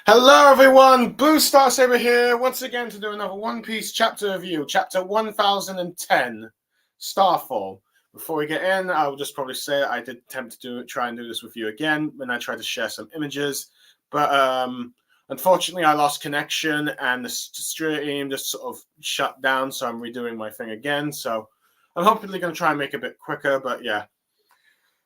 Hello everyone, Blue Star Saber here once again to do another One Piece chapter review, chapter 1010, Starfall. Before we get in, I will just probably say I did attempt to try and do this with you again when I tried to share some images, but unfortunately I lost connection and the stream just sort of shut down, so I'm redoing my thing again, so I'm hopefully going to try and make it a bit quicker, but yeah.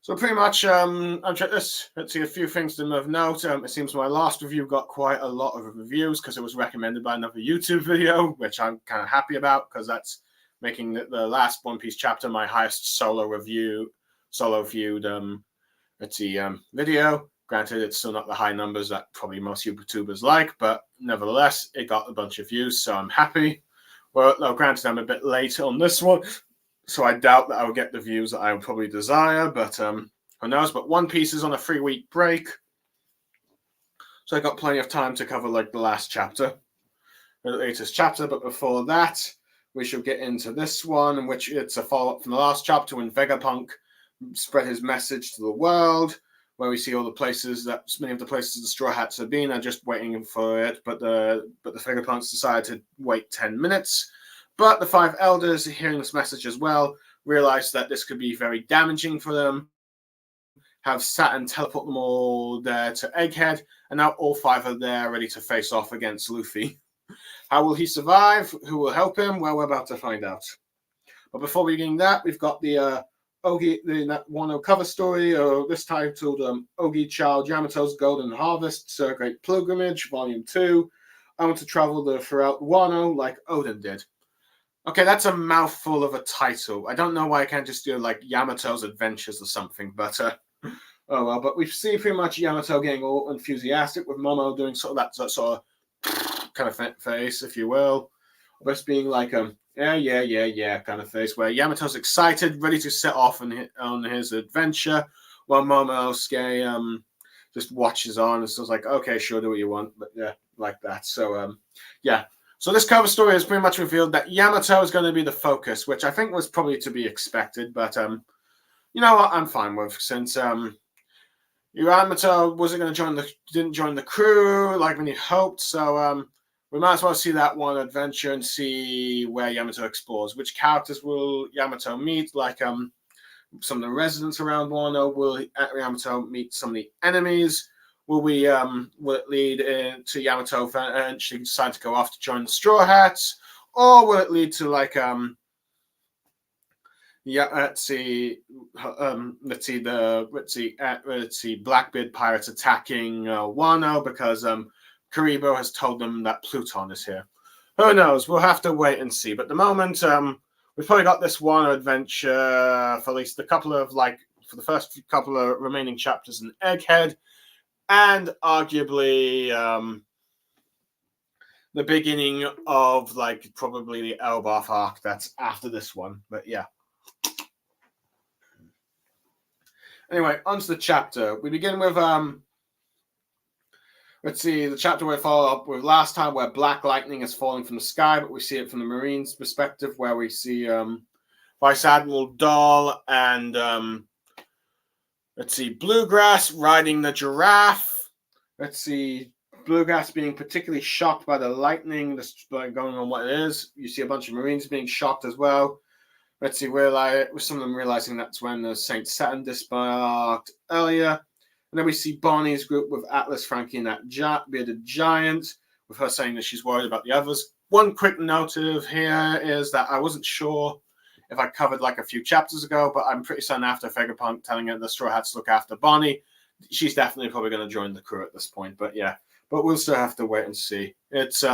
So pretty much, let's see a few things of note. It seems my last review got quite a lot of reviews because it was recommended by another YouTube video, which I'm kind of happy about because that's making the last One Piece chapter my highest solo viewed video. Granted, it's still not the high numbers that probably most YouTubers like, but nevertheless, it got a bunch of views, so I'm happy. Well, granted, I'm a bit late on this one, so I doubt that I will get the views that I would probably desire, but who knows? But One Piece is on a 3-week break, so I got plenty of time to cover like the last chapter, the latest chapter. But before that, we should get into this one, in which it's a follow-up from the last chapter when Vegapunk spread his message to the world, where we see all the places that many of the places the Straw Hats have been are just waiting for it, but the Vegapunks decided to wait 10 minutes. But the 5 elders, hearing this message as well, realized that this could be very damaging for them, have Saturn teleport them all there to Egghead, and now all 5 are there ready to face off against Luffy. How will he survive? Who will help him? Well, we're about to find out. But before we begin that, we've got the Wano cover story, this titled Ogi Child Yamato's Golden Harvest, Great Pilgrimage, Volume 2. I want to travel throughout Wano like Oden did. Okay, that's a mouthful of a title. I don't know why I can't just do like Yamato's Adventures or something, but oh well. But we see pretty much Yamato getting all enthusiastic with Momo doing sort of that sort of kind of face, if you will, almost being like yeah kind of face, where Yamato's excited, ready to set off on his adventure, while Momosuke just watches on and says like, okay, sure, do what you want, but yeah, like that. So yeah. So this cover story has pretty much revealed that Yamato is going to be the focus, which I think was probably to be expected, but you know what, I'm fine with, since Yamato didn't join the crew like when he hoped, so we might as well see that one adventure and see where Yamato explores. Which characters will Yamato meet? Like some of the residents around Wano. Will Yamato meet some of the enemies? Will it lead to Yamato eventually decide to go off to join the Straw Hats, or will it lead to like let's see Blackbeard pirates attacking Wano because Karibo has told them that Pluton is here. Who knows? We'll have to wait and see. But at the moment, we've probably got this one adventure for at least for the first couple of remaining chapters in Egghead, and arguably the beginning of like probably the Elbaf arc that's after this one. But yeah. Anyway, onto the chapter. We begin with let's see, the chapter we follow up with last time, where black lightning is falling from the sky, but we see it from the Marines' perspective, where we see Vice Admiral Dahl and let's see, Bluegrass riding the giraffe. Let's see, Bluegrass being particularly shocked by the lightning that's going on what it is. You see a bunch of Marines being shocked as well. Let's see, with some of them realizing that's when the Saint Saturn disembarked earlier. And then we see Bonnie's group with Atlas, Frankie, and that bearded giant, with her saying that she's worried about the others. One quick note of here is that I wasn't sure if I covered like a few chapters ago, but I'm pretty certain after Vegapunk telling her the Straw Hats look after Bonnie, she's definitely probably going to join the crew at this point. But yeah, but we'll still have to wait and see. It's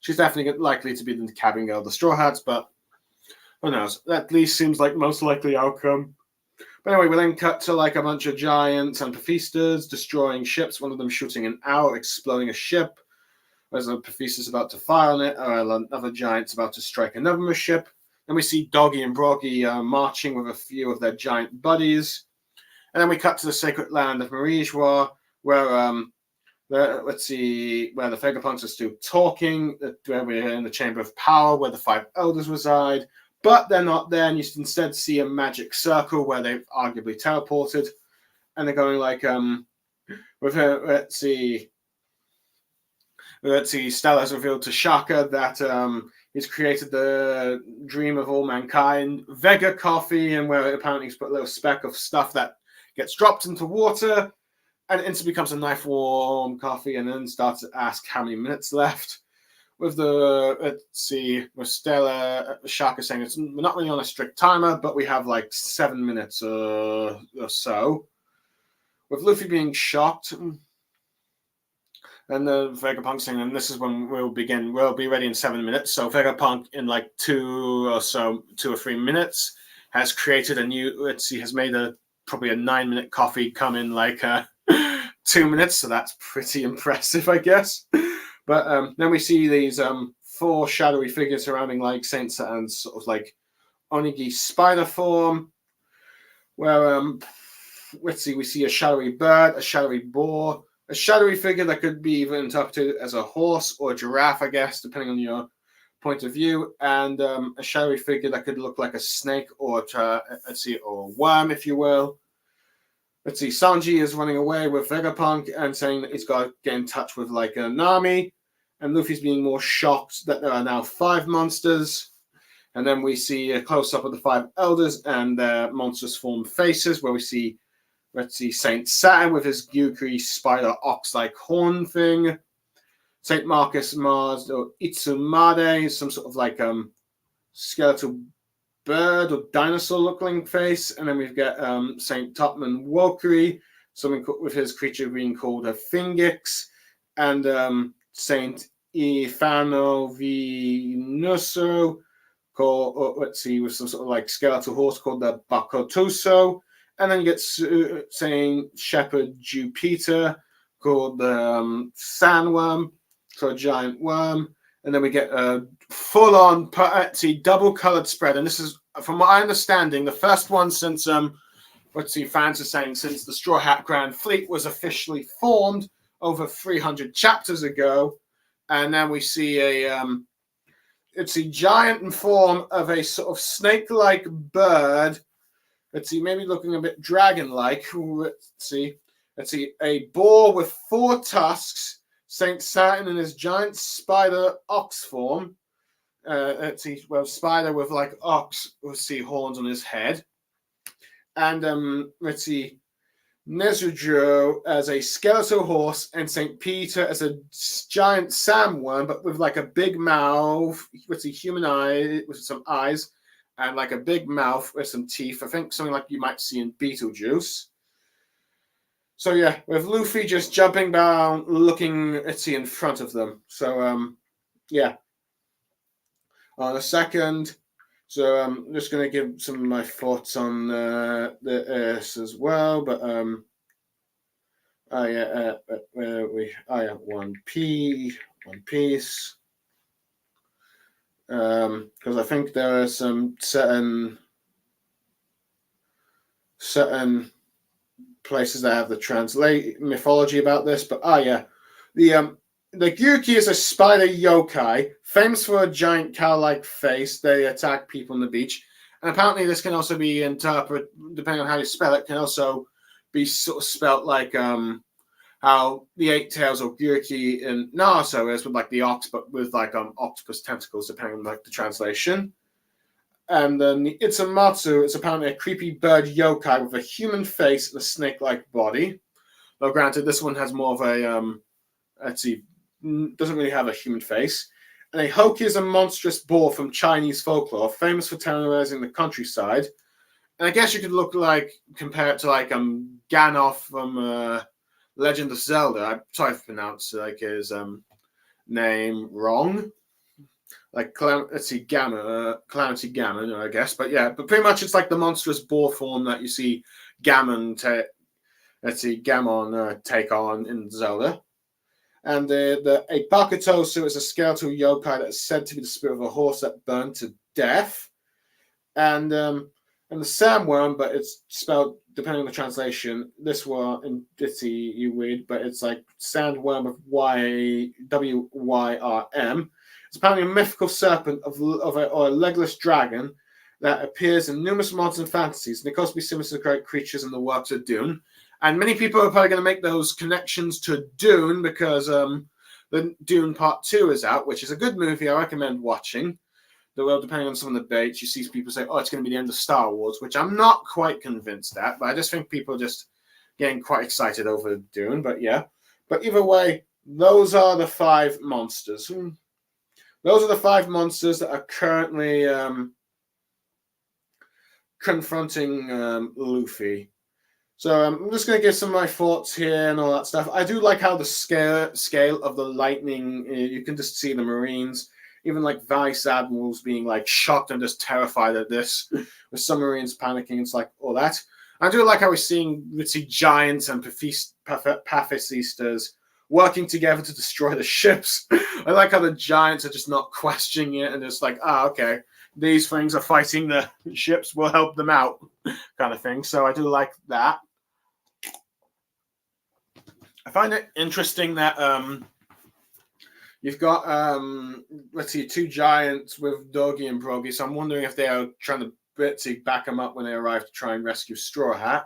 she's definitely likely to be the cabin girl of the Straw Hats, but who knows? That at least seems like most likely outcome. But anyway, we then cut to like a bunch of giants and Pephistas destroying ships, one of them shooting an arrow, exploding a ship. As a Pephista's about to fire on it, another giant's about to strike another ship. Then we see Doggy and Broggy marching with a few of their giant buddies. And then we cut to the sacred land of Marishwa, where let's see, where the Vegapunks are still talking, where we're in the Chamber of Power, where the 5 elders reside. But they're not there, and you instead see a magic circle where they've arguably teleported. And they're going like, let's see. let's see, Stella has revealed to Shaka that he's created the dream of all mankind, Vega coffee, and where apparently he's put a little speck of stuff that gets dropped into water and it instantly becomes a knife warm coffee, and then starts to ask how many minutes left. With the, let's see, with Stella, Shaka saying we're not really on a strict timer, but we have like 7 minutes or so. With Luffy being shocked, and the Vegapunk saying, and this is when we'll begin. We'll be ready in 7 minutes. So Vegapunk, in like 2 or 3 minutes, has created a new. Let's see, has made probably a 9-minute coffee come in like 2 minutes. So that's pretty impressive, I guess. But then we see these 4 shadowy figures surrounding like Saint Satan's sort of like Onigi spider form, where let's see, we see a shadowy bird, a shadowy boar, a shadowy figure that could be even interpreted as a horse or a giraffe, I guess, depending on your point of view, and a shadowy figure that could look like a snake or or a worm, if you will. Let's see, Sanji is running away with Vegapunk and saying that he's got to get in touch with like a Nami, and Luffy's being more shocked that there are now 5 monsters. And then we see a close-up of the 5 elders and their monstrous form faces, where we see, let's see, Saint Saturn with his Gyukuri spider ox-like horn thing, Saint Marcus Mars or Itsumade, some sort of like skeletal bird or dinosaur looking face, and then we've got Saint Topman Walkyrie, something with his creature being called a Fingix, and Saint Ifano Venuso, called, let's see, with some sort of like skeletal horse called the Bakotuso, and then you get Saint Shepherd Jupiter called the Sandworm, so a giant worm. And then we get a full-on double-colored spread. And this is, from my understanding, the first one since, let's see, fans are saying since the Straw Hat Grand Fleet was officially formed over 300 chapters ago. And then we see it's a giant in form of a sort of snake-like bird. Let's see, maybe looking a bit dragon-like. Let's see, a boar with 4 tusks, Saint Saturn in his giant spider ox form. Let's see, well, spider with like ox, we'll see horns on his head. And let's see, Nezujo as a skeletal horse, and Saint Peter as a giant sandworm, but with like a big mouth, with a human eye, with some eyes, and like a big mouth with some teeth. I think something like you might see in Beetlejuice. So yeah, with Luffy just jumping down, looking, let's see, in front of them. So yeah. On a second, so I'm just going to give some of my thoughts on this as well. But One Piece, because I think there are some certain places that have the translate mythology about this, but the Gyuki is a spider yokai, famous for a giant cow-like face. They attack people on the beach, and apparently this can also be interpreted, depending on how you spell it, can also be sort of spelt like how the 8 tails or Gyuki in Naruto is, with like the ox, but with like octopus tentacles, depending on like the translation. And then the Itsumatsu is apparently a creepy bird yokai with a human face and a snake-like body. Though granted, this one has more of a, let's see, doesn't really have a human face. And a Hoki is a monstrous boar from Chinese folklore, famous for terrorizing the countryside. And I guess you could compare it to like Ganoth from Legend of Zelda. I'm sorry if I pronounced like his name wrong. Like, let's see, Calamity Gammon, I guess. But yeah, but pretty much it's like the monstrous boar form that you see Gammon take on in Zelda. And a Bakutosu is a skeletal yokai that is said to be the spirit of a horse that burned to death. And the Sandworm, but it's spelled, depending on the translation, this one in Ditty, you read, but it's like Sandworm with WYRM. It's apparently a mythical serpent or a legless dragon that appears in numerous modern fantasies, and it can also be similar to the great creatures in the works of Dune. And many people are probably going to make those connections to Dune because the Dune Part 2 is out, which is a good movie. I recommend watching. Though, depending on some of the debates, you see people say, oh, it's going to be the end of Star Wars, which I'm not quite convinced at, but I just think people are just getting quite excited over Dune. But yeah. But either way, those are the 5 monsters. Those are the 5 monsters that are currently confronting Luffy. So I'm just going to give some of my thoughts here and all that stuff. I do like how the scale of the lightning, you can just see the Marines, even like vice admirals being like shocked and just terrified at this, with some Marines panicking. It's like all that. I do like how we're seeing giants and pacifistas working together to destroy the ships. I like how the giants are just not questioning it and just like, okay, these things are fighting the ships, we'll help them out, kind of thing. So I do like that. I find it interesting that you've got, 2 giants with Doggy and Broggy. So I'm wondering if they are trying to back them up when they arrive to try and rescue Straw Hat.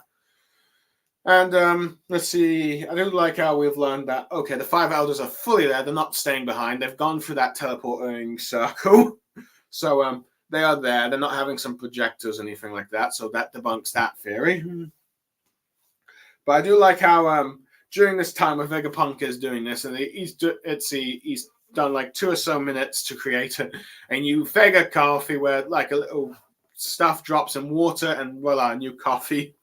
And let's see, I do like how we've learned that, okay, the 5 elders are fully there. They're not staying behind. They've gone through that teleporting circle. So they are there. They're not having some projectors or anything like that. So that debunks that theory. But I do like how during this time, when Vegapunk is doing this, and he's done like 2 or so minutes to create a new Vega coffee where like a little stuff drops in water and voila, a new coffee.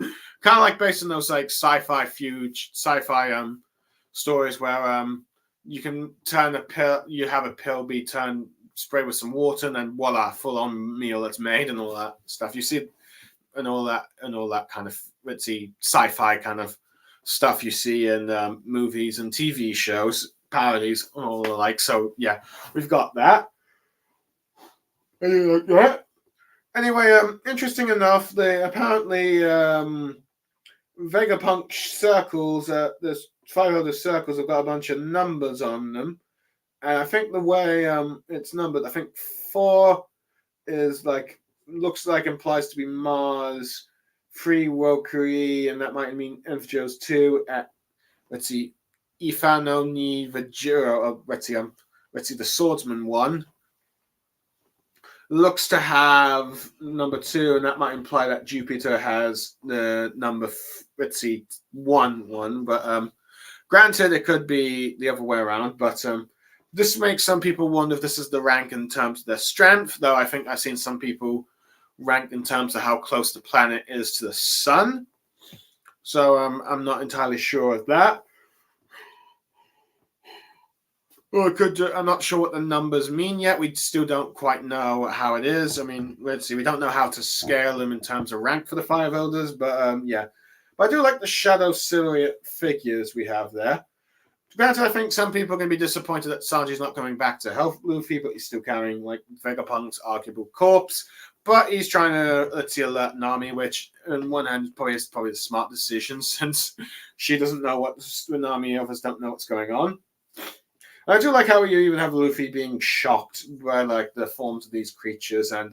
Kind of like based on those like sci-fi stories where you can turn a pill, you have a pill be turned, sprayed with some water, and then voila, full-on meal that's made and all that stuff. You see, and all that kind of sci-fi kind of stuff you see in movies and TV shows, parodies, and all the like. So yeah, we've got that. Anyway, interesting enough, they apparently Vegapunk circles, there's 5 other circles have got a bunch of numbers on them. And I think the way it's numbered, I think 4 is like, looks like implies to be Mars, 3 Valkyrie, and that might mean Infjos 2 at, Ifano ni Vajiro, the Swordsman 1. Looks to have number 2, and that might imply that Jupiter has the number 1. But granted, it could be the other way around. But this makes some people wonder if this is the rank in terms of their strength. Though I think I've seen some people rank in terms of how close the planet is to the sun. So I'm not entirely sure of that. Or I'm not sure what the numbers mean yet. We still don't quite know how it is. I mean, let's see. We don't know how to scale them in terms of rank for the 5 elders, but yeah. But I do like the shadow silhouette figures we have there. Granted, I think some people are going to be disappointed that Sanji's not coming back to help Luffy, but he's still carrying like Vegapunk's arguable corpse. But he's trying to alert Nami, which on one hand is probably the smart decision since she doesn't know what the Nami others don't know what's going on. I do like how you even have Luffy being shocked by like the forms of these creatures, and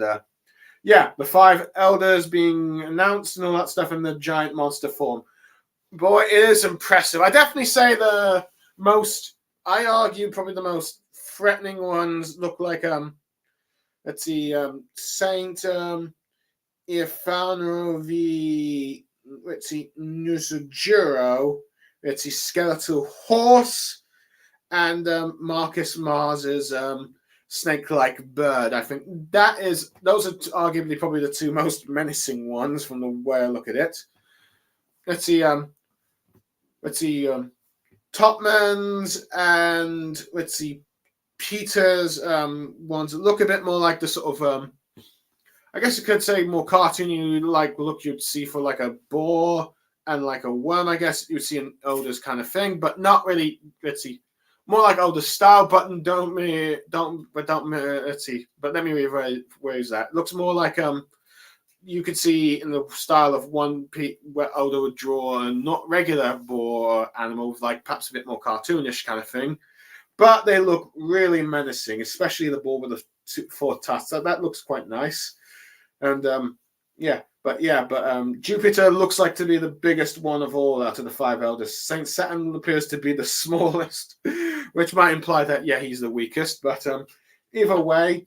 yeah, the 5 elders being announced and all that stuff in the giant monster form. Boy, it is impressive. I definitely say I argue probably the most threatening ones look like Saint Ifano v Nusujuro, skeletal horse. And Marcus Mars's snake-like bird. I think those are arguably probably the 2 most menacing ones from the way I look at it. Let's see, Topman's and Peter's ones that look a bit more like the sort of I guess you could say more cartoony like look you'd see for like a boar and like a worm. I guess you'd see an Elder's kind of thing, but not really. More like older style, but let me rephrase that. It looks more like you could see in the style of one where Oda would draw a not regular boar animal with like perhaps a bit more cartoonish kind of thing. But they look really menacing, especially the boar with the 4 tusks. That looks quite nice. And Jupiter looks like to be the biggest one of all out of the 5 elders. Saint Saturn appears to be the smallest. which might imply that, yeah, he's the weakest. But either way,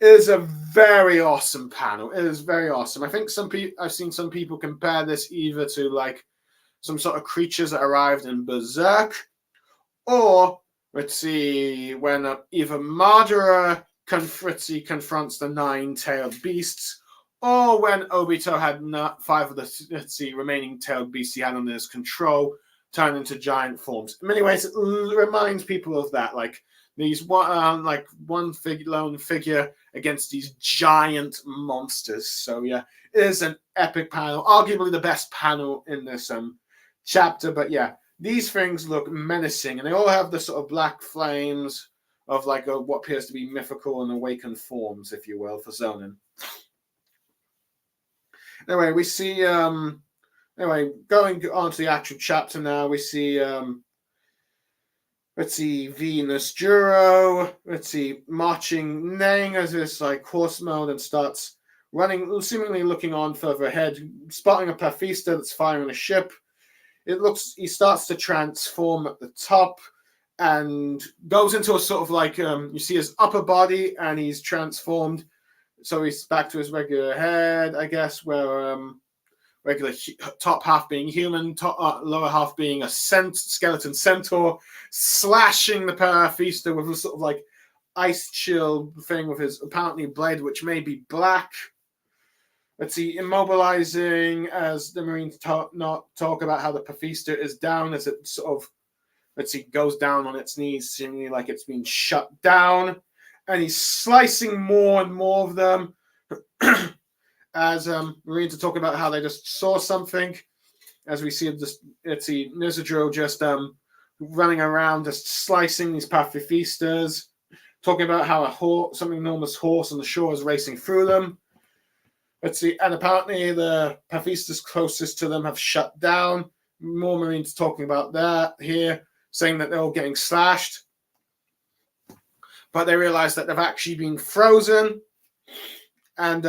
it is a very awesome panel. It is very awesome. I think I've seen some people compare this either to like some sort of creatures that arrived in Berserk, or let's see, when either Madara confronts the nine-tailed beasts, or when Obito had 5 of the remaining tailed beasts he had under his control turn into giant forms. In many ways, it reminds people of that, like these one lone figure against these giant monsters. So yeah, it is an epic panel, arguably the best panel in this chapter. But yeah, these things look menacing, and they all have the sort of black flames of like what appears to be mythical and awakened forms, if you will, for Zonin. Anyway, we see anyway, going on to the actual chapter now, we see let's see, Venus Juro, let's see, marching, neighing as this like horse mode, and starts running, seemingly looking on further ahead, spotting a Pathista that's firing a ship. He starts to transform at the top and goes into a sort of like, you see his upper body, and he's transformed. So he's back to his regular head, I guess, where regular top half being human, lower half being a skeleton centaur, slashing the Pathista with a sort of like ice chill thing with his apparently blade, which may be black. Let's see, immobilizing as the Marines talk about how the Pathista is down as it sort of, let's see, goes down on its knees, seemingly like it's been shut down. And he's slicing more and more of them as Marines are talking about how they just saw something. As we see, let's see, Nezuko just running around, just slicing these Pathistas, talking about how some enormous horse on the shore is racing through them. Let's see, and apparently the Pathistas closest to them have shut down. More Marines talking about that here, saying that they're all getting slashed. But they realize that they've actually been frozen. And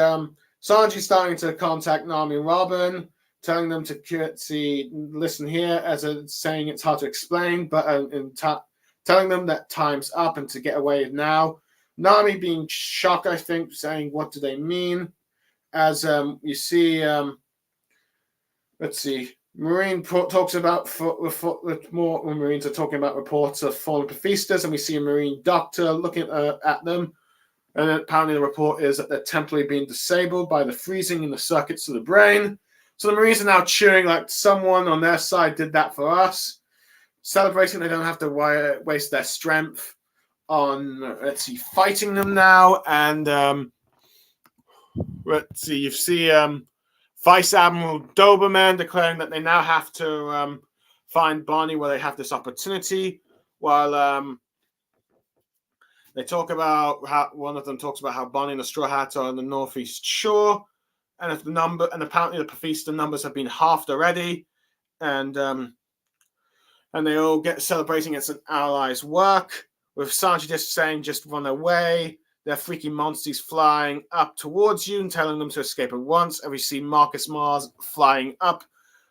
Sanji's starting to contact Nami and Robin, telling them to listen here, as it's saying it's hard to explain, but telling them that time's up and to get away now. Nami being shocked, I think, saying, what do they mean? As you see, let's see, Marine talks about more when Marines are talking about reports of fallen Pathistas, and we see a Marine doctor looking at them. And apparently the report is that they're temporarily being disabled by the freezing in the circuits of the brain. So the Marines are now cheering like someone on their side did that for us, celebrating they don't have to waste their strength on, let's see, fighting them now. And let's see, you see Vice Admiral Doberman declaring that they now have to find Bonnie where they have this opportunity, while they talk about how one of them talks about how Bonnie and the Straw Hats are on the northeast shore, and if apparently the Pathista numbers have been halved already, and they all get celebrating as an ally's work, with Sanji just saying, just run away. They're freaky monsters flying up towards you and telling them to escape at once. And we see Marcus Mars flying up,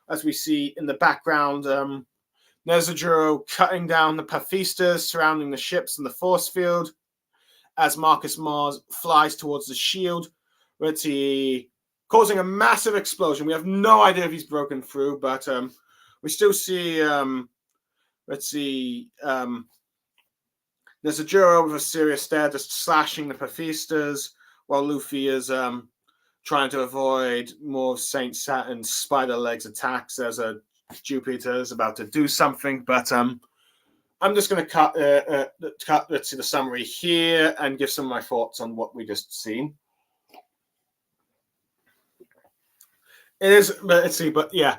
as we see in the background Nezuko cutting down the Pathistas surrounding the ships in the force field, as Marcus Mars flies towards the shield, where he causing a massive explosion. We have no idea if he's broken through, but we still see, there's a Juro with a serious stare just slashing the Pathistas, while Luffy is trying to avoid more of Saint Saturn's spider legs attacks as Jupiter is about to do something. But I'm just going to cut let's see the summary here and give some of my thoughts on what we just seen. It is, let's see, but yeah.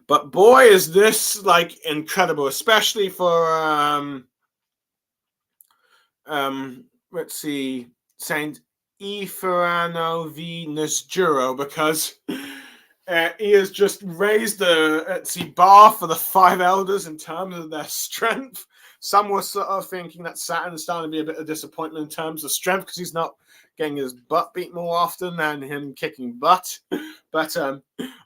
But boy, is this like incredible, especially for let's see, Saint Iferano v Nezuko, because He has just raised the bar for the five elders in terms of their strength. Some were sort of thinking that Saturn is starting to be a bit of disappointment in terms of strength because he's not getting his butt beat more often than him kicking butt. But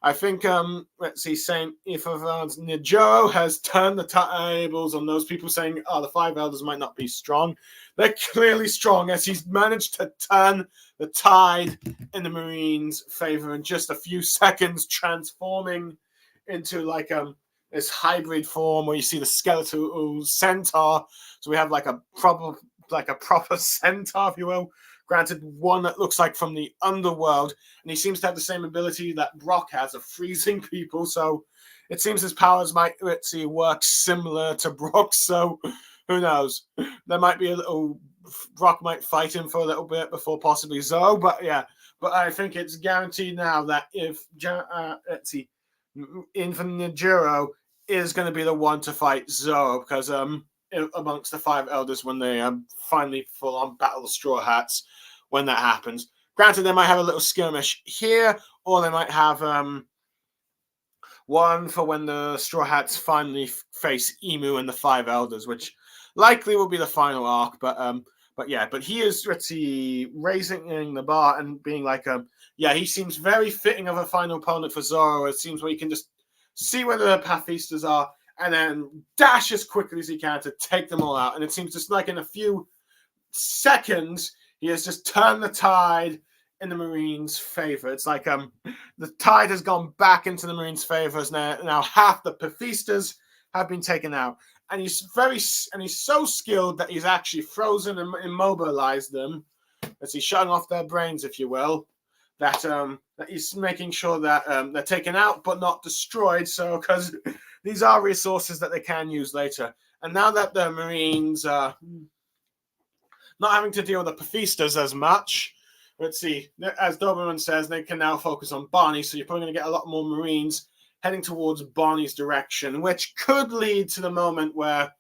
I think, Saint Epiphanes Nijoro has turned the tables on those people saying, oh, the five elders might not be strong. They're clearly strong as he's managed to turn the tide in the Marines' favor in just a few seconds, transforming into like this hybrid form where you see the skeletal centaur. So we have like a proper centaur, if you will. Granted, one that looks like from the underworld, and he seems to have the same ability that Brock has of freezing people. So it seems his powers might work similar to Brock's. So who knows? There might be a little. Brock might fight him for a little bit before possibly Zoe, but yeah. But I think it's guaranteed now that if Infinite Jiro is going to be the one to fight Zoe, because amongst the five elders when they finally full on battle the Straw Hats when that happens. Granted, they might have a little skirmish here, or they might have one for when the Straw Hats finally face Emu and the five elders, which likely will be the final arc. But he is raising the bar and being like he seems very fitting of a final opponent for Zoro. It seems where you can just see where the Pathistas are and then dash as quickly as he can to take them all out. And it seems just like in a few seconds, he has just turned the tide in the Marines' favor. It's like the tide has gone back into the Marines' favor. Now half the Pathistas have been taken out. And he's so skilled that he's actually frozen and immobilized them. As he's shutting off their brains, if you will. That he's making sure that they're taken out but not destroyed. So because these are resources that they can use later. And now that the Marines are not having to deal with the Pathistas as much, as Doberman says, they can now focus on Barney. So you're probably going to get a lot more Marines heading towards Barney's direction, which could lead to the moment where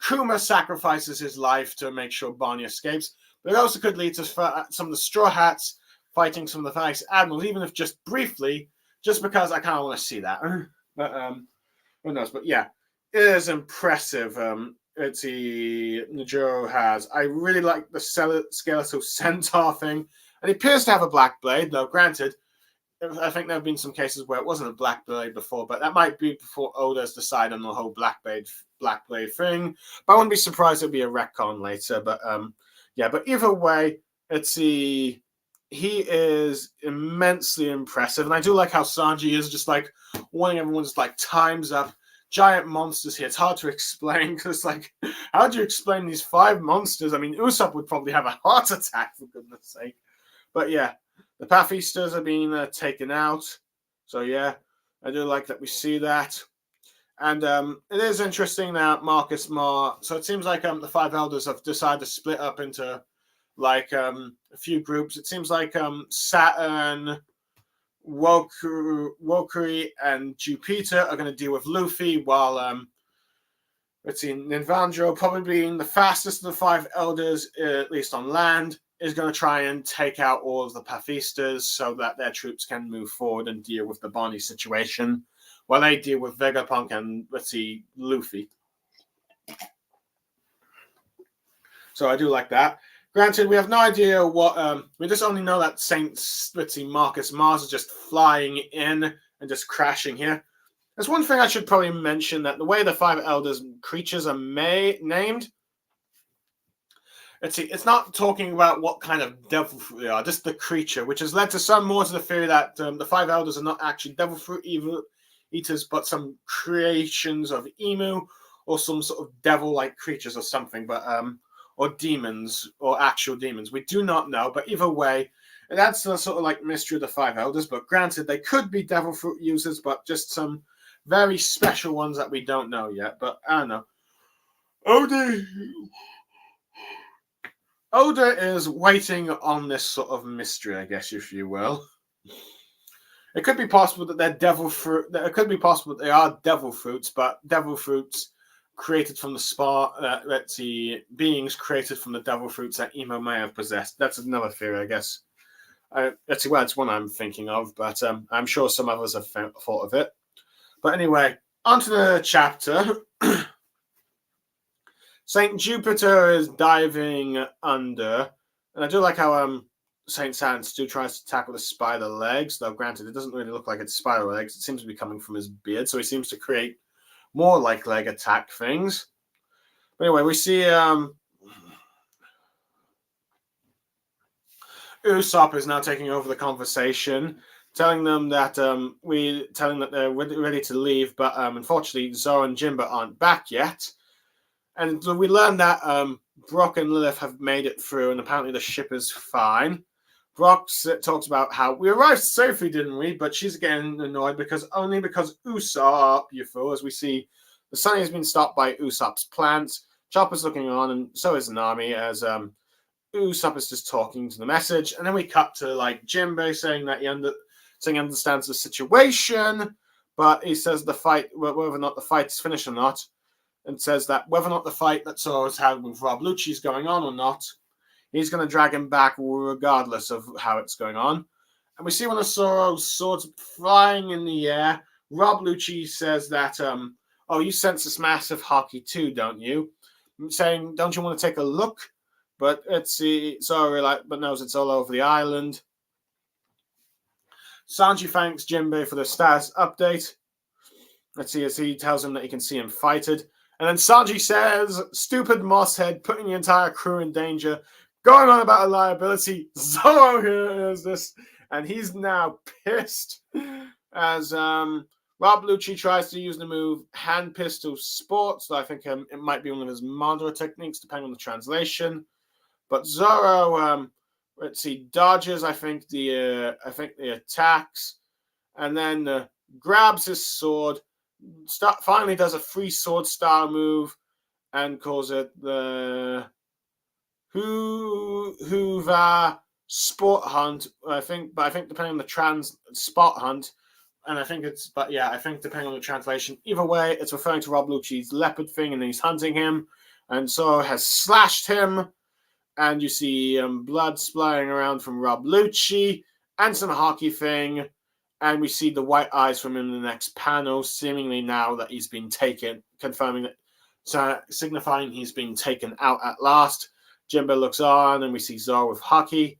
Kuma sacrifices his life to make sure Barney escapes. But it also could lead to some of the Straw Hats fighting some of the Vice Admirals, even if just briefly, just because I kind of want to see that. But who knows? But yeah, it is impressive. Nijoro has. I really like the skeletal centaur thing, and he appears to have a black blade, though granted, I think there have been some cases where it wasn't a black blade before, but that might be before Oda's decided on the whole black blade thing. But I wouldn't be surprised it'd be a retcon later. But but either way, he is immensely impressive, and I do like how Sanji is just like wanting everyone just like times up. Giant monsters here. It's hard to explain because, like, how do you explain these five monsters? I mean, Usopp would probably have a heart attack for goodness sake. But yeah. The Pathistas are being taken out. So, yeah, I do like that we see that. And it is interesting that Marcus Mar... So it seems like the five elders have decided to split up into, like, a few groups. It seems like Saturn, Wokuri, and Jupiter are going to deal with Luffy, while, Ninvandro, probably being the fastest of the five elders, at least on land, is going to try and take out all of the Pathistas so that their troops can move forward and deal with the Barney situation while they deal with Vegapunk and, Luffy. So I do like that. Granted, we have no idea what... we just only know that Marcus Mars is just flying in and just crashing here. There's one thing I should probably mention, that the way the five elders creatures are named... It's not talking about what kind of devil fruit they are, just the creature, which has led to some more to the theory that the five elders are not actually devil fruit eaters, but some creations of Emu or some sort of devil-like creatures or something, but or demons or actual demons. We do not know, but either way, that's the sort of like mystery of the five elders. But granted, they could be devil fruit users, but just some very special ones that we don't know yet. But I don't know. Oda is waiting on this sort of mystery, I guess, if you will. It could be possible that they're devil fruit. It could be possible that they are devil fruits, but devil fruits created from the beings created from the devil fruits that Emo may have possessed. That's another theory, I guess. It's one I'm thinking of, but I'm sure some others have thought of it. But anyway, onto the chapter. Saint Jupiter is diving under, and I do like how Saint Satan still tries to tackle the spider legs. Though granted, it doesn't really look like it's spider legs. It seems to be coming from his beard, so he seems to create more like leg attack things. But anyway, we see Usopp is now taking over the conversation, telling them that they're ready to leave, but unfortunately Zoro and Jinbe aren't back yet. And we learn that Brock and Lilith have made it through, and apparently the ship is fine. Brock talks about how we arrived safely, didn't we? But she's getting annoyed because Usopp, you fool, as we see the Sunny has been stopped by Usopp's plants. Chopper's looking on, and so is Nami, as Usopp is just talking to the message. And then we cut to like Jinbe saying that he understands the situation, but he says the fight, whether or not the fight's finished or not, and says that whether or not the fight that Zoro's had with Rob Lucci is going on or not, he's going to drag him back regardless of how it's going on. And we see one of Zoro's swords flying in the air. Rob Lucci says that, you sense this massive hockey too, don't you? Saying, don't you want to take a look? But Zoro but knows it's all over the island. Sanji thanks Jinbe for the status update. As he tells him that he can see him fighted. And then Sanji says, stupid Mosshead, putting the entire crew in danger, going on about a liability. Zoro hears this, and he's now pissed as Rob Lucci tries to use the move Hand Pistol Sport. So I think it might be one of his Madara techniques, depending on the translation. But Zoro, dodges, I think the attacks, and then grabs his sword. Finally does a free sword style move and calls it the Hoover Sport Hunt. I think depending on the Spot Hunt, and I think depending on the translation, either way, it's referring to Rob Lucci's leopard thing, and he's hunting him, and so has slashed him, and you see blood splaying around from Rob Lucci and some hockey thing. And we see the white eyes from him in the next panel, seemingly now that he's been taken, signifying he's been taken out at last. Jinbe looks on, and we see Zoro with hockey.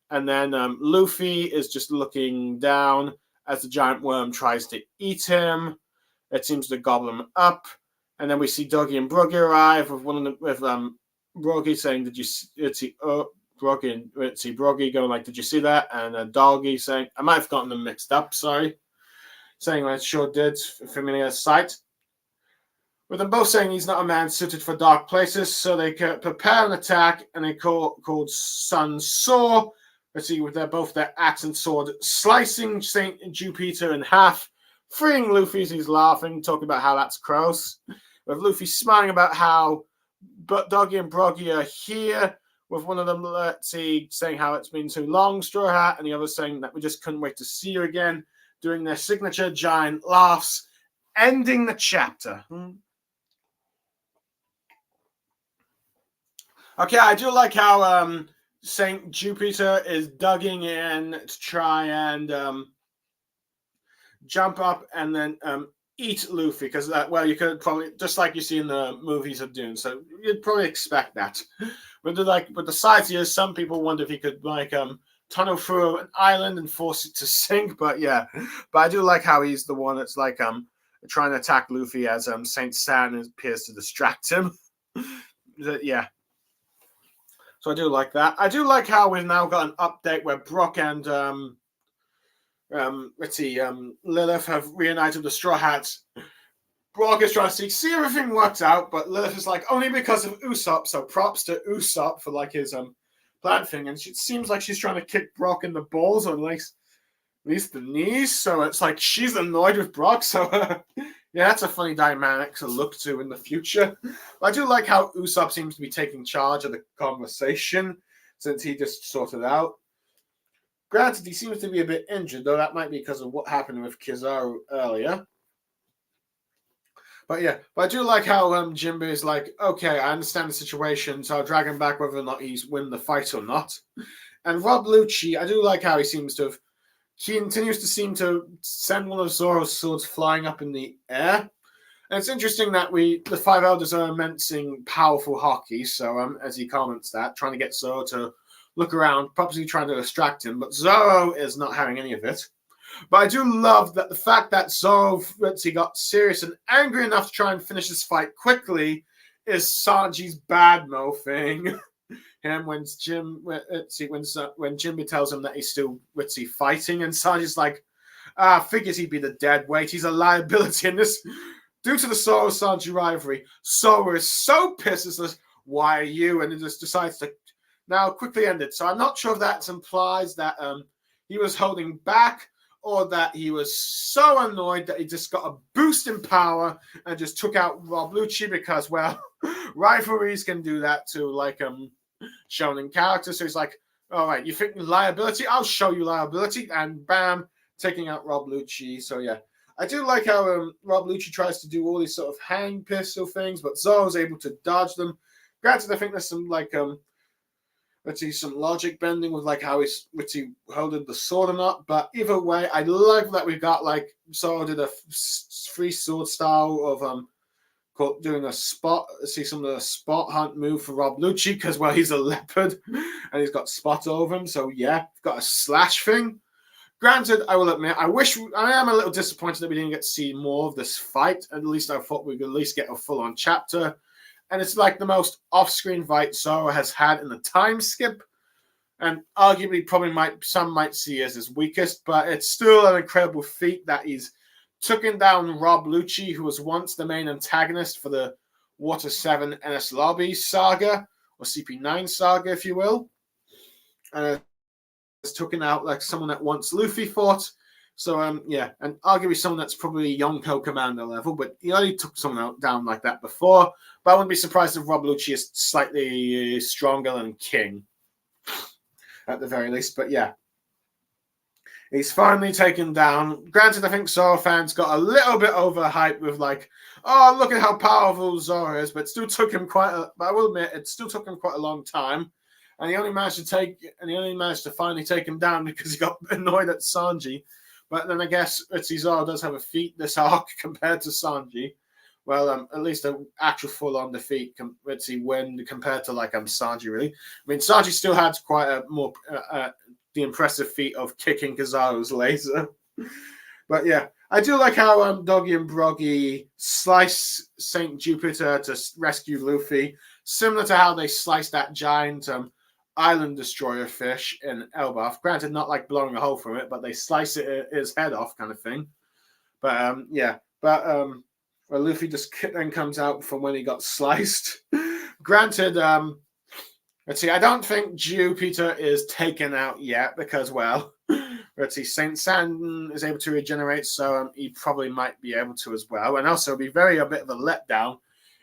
And then Luffy is just looking down as the giant worm tries to eat him. It seems to gobble him up. And then we see Doggy and Broggy arrive with Broggy saying, "Did you see?" Broggy and Broggy going like, "Did you see that?" And Doggy saying, "I might have gotten them mixed up. Sorry," saying I sure did. Familiar sight. With them both saying he's not a man suited for dark places, so they prepare an attack, and they called Sun Saw. With their axe and sword slicing Saint Jupiter in half, freeing Luffy as he's laughing, talking about how that's gross. With Luffy smiling about how Doggy and Broggy are here. With one of them, saying how it's been too long, Straw Hat, and the other saying that we just couldn't wait to see you again, doing their signature giant laughs, ending the chapter. Okay, I do like how Saint Jupiter is dugging in to try and jump up and then eat Luffy, because you could probably, just like you see in the movies of Dune, so you'd probably expect that. But the side here, some people wonder if he could tunnel through an island and force it to sink. But I do like how he's the one that's trying to attack Luffy as Saint Satan appears to distract him. Yeah. So I do like that. I do like how we've now got an update where Brock and Lilith have reunited the Straw Hats. Brock is trying to see everything works out, but Lilith is like, only because of Usopp, so props to Usopp for his plan thing. And it seems like she's trying to kick Brock in the balls, or at least the knees. So it's like she's annoyed with Brock. So that's a funny dynamic to look to in the future. But I do like how Usopp seems to be taking charge of the conversation since he just sorted out. Granted, he seems to be a bit injured, though that might be because of what happened with Kizaru earlier. But I do like how Jinbe is like, okay, I understand the situation, so I'll drag him back whether or not he's win the fight or not. And Rob Lucci, I do like how he continues to seem to send one of Zoro's swords flying up in the air. And it's interesting that the Five Elders are immensing powerful hockey. So as he comments that, trying to get Zoro to look around, probably trying to distract him. But Zoro is not having any of it. But I do love that the fact that Zoro got serious and angry enough to try and finish this fight quickly is Sanji's bad mouthing him when Jinbe tells him that he's still fighting, and Sanji's like, figures he'd be the dead weight. He's a liability in this. Due to the Zoro Sanji rivalry, Zoro is so pissed. It's like, why are you? And he just decides to now quickly end it. So I'm not sure if that implies that he was holding back, or that he was so annoyed that he just got a boost in power and just took out Rob Lucci, because, well, rivalries can do that to, like, shonen characters. So he's like, all right, you think liability? I'll show you liability. And bam, taking out Rob Lucci. So, yeah. I do like how Rob Lucci tries to do all these sort of hang pistol things, but Zoro's able to dodge them. Granted, I think there's some, like, some logic bending with like how he's holding the sword or not. But either way, I love that we've got like Zoro did a free sword style of doing a spot. See some of the spot hunt move for Rob Lucci, because well, he's a leopard and he's got spot over him. So yeah, got a slash thing. Granted, I will admit, I am a little disappointed that we didn't get to see more of this fight. At least I thought we could at least get a full-on chapter. And it's like the most off-screen fight Zoro has had in the time skip. And arguably, some might see as his weakest, but it's still an incredible feat that he's taken down Rob Lucci, who was once the main antagonist for the Water 7 NS Lobby saga, or CP9 saga, if you will. And it's taken out like someone that once Luffy fought. So, yeah, and arguably someone that's probably Yonko Commander level, but he already took someone down like that before. But I wouldn't be surprised if Rob Lucci is slightly stronger than King, at the very least. But yeah, he's finally taken down. Granted, I think Zoro fans got a little bit overhyped with like, oh, look at how powerful Zoro is, but I will admit, it still took him quite a long time. And he only managed to finally take him down because he got annoyed at Sanji. But then I guess Zoro does have a feat this arc compared to Sanji. Well, at least an actual full-on defeat win compared to like Sanji, really. I mean, Sanji still had quite a more the impressive feat of kicking Kizaru's laser. But yeah, I do like how Doggy and Broggy slice Saint Jupiter to rescue Luffy, similar to how they sliced that giant island destroyer fish in Elbaf. Granted, not like blowing a hole through it, but they slice his head off, kind of thing. But well, Luffy just then comes out from when he got sliced. Granted, I don't think Jupiter is taken out yet because, well, Saint Sandon is able to regenerate, so he probably might be able to as well. And also, it'd be a bit of a letdown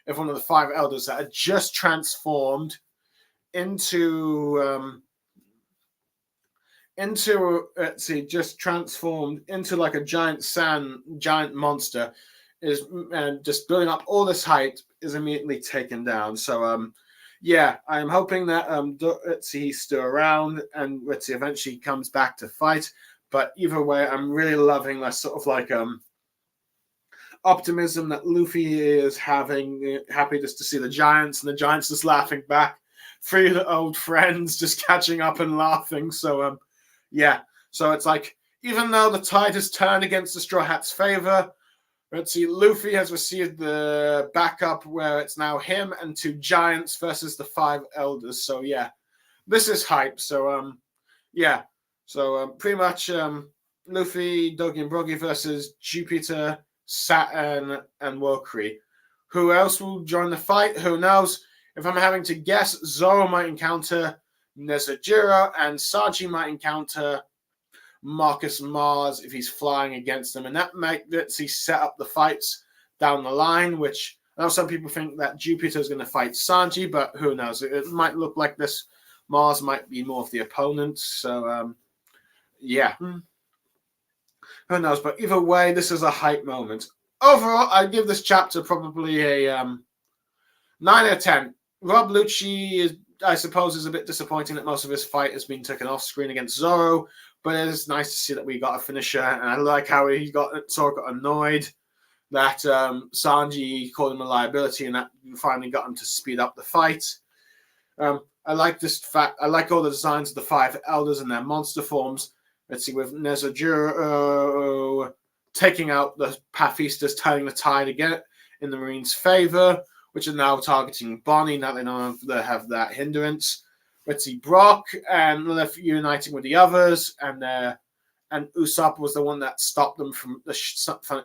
if one of the five elders that had just transformed into like a giant monster is just building up all this height is immediately taken down. So yeah, I'm hoping that he's still around and eventually comes back to fight. But either way, I'm really loving that sort of like optimism that Luffy is having, happy just to see the Giants, and the Giants just laughing back. Three of the old friends just catching up and laughing. So, yeah. So it's like, even though the tide has turned against the Straw Hats' favor, Luffy has received the backup where it's now him and two Giants versus the five elders. So, yeah. This is hype. So, yeah. So, pretty much Luffy, Doggy and Broggy versus Jupiter, Saturn, and Walkyrie. Who else will join the fight? Who knows? If I'm having to guess, Zoro might encounter Nezajiro, and Sanji might encounter Marcus Mars if he's flying against them. And that might set up the fights down the line, which I know some people think that Jupiter is going to fight Sanji, but who knows? It might look like this. Mars might be more of the opponent. So, yeah. Who knows? But either way, this is a hype moment. Overall, I give this chapter probably a 9 out of 10. Rob Lucci I suppose it's a bit disappointing that most of his fight has been taken off screen against Zoro, but it is nice to see that we got a finisher, and I like how Zoro got annoyed that Sanji called him a liability, and that finally got him to speed up the fight. I like this fact. I like all the designs of the 5 elders and their monster forms. Let's see, with Nezojuro taking out the Pathistas, turning the tide again in the Marines' favor, which are now targeting Bonnie. Now they know they have that hindrance. Let's see, Brock and Lilith uniting with the others, and Usopp was the one that stopped them from the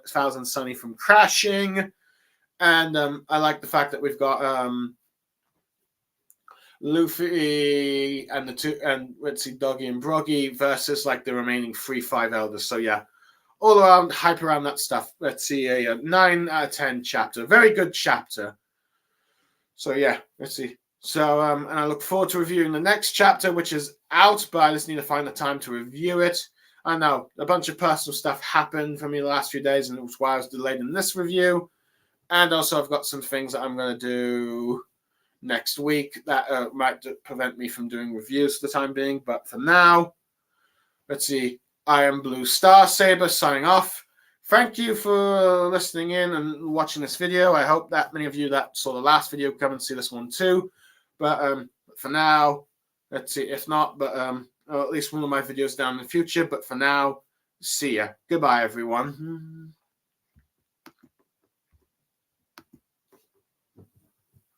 Thousand Sunny from crashing. And I like the fact that we've got Luffy and let's see, Doggy and Broggy versus like the remaining 3-5 elders. So yeah, all around hype around that stuff. Let's see, a 9 out of 10 chapter, very good chapter. So yeah, let's see. So and I look forward to reviewing the next chapter, which is out, but I just need to find the time to review it. I know a bunch of personal stuff happened for me the last few days, and it was why I was delayed in this review. And also, I've got some things that I'm going to do next week that might prevent me from doing reviews for the time being. But for now, let's see. I am Blue Star Saber signing off. Thank you for listening in and watching this video. I hope that many of you that saw the last video come and see this one too. But for now, let's see. If not, but at least one of my videos down in the future. But for now, see ya. Goodbye, everyone.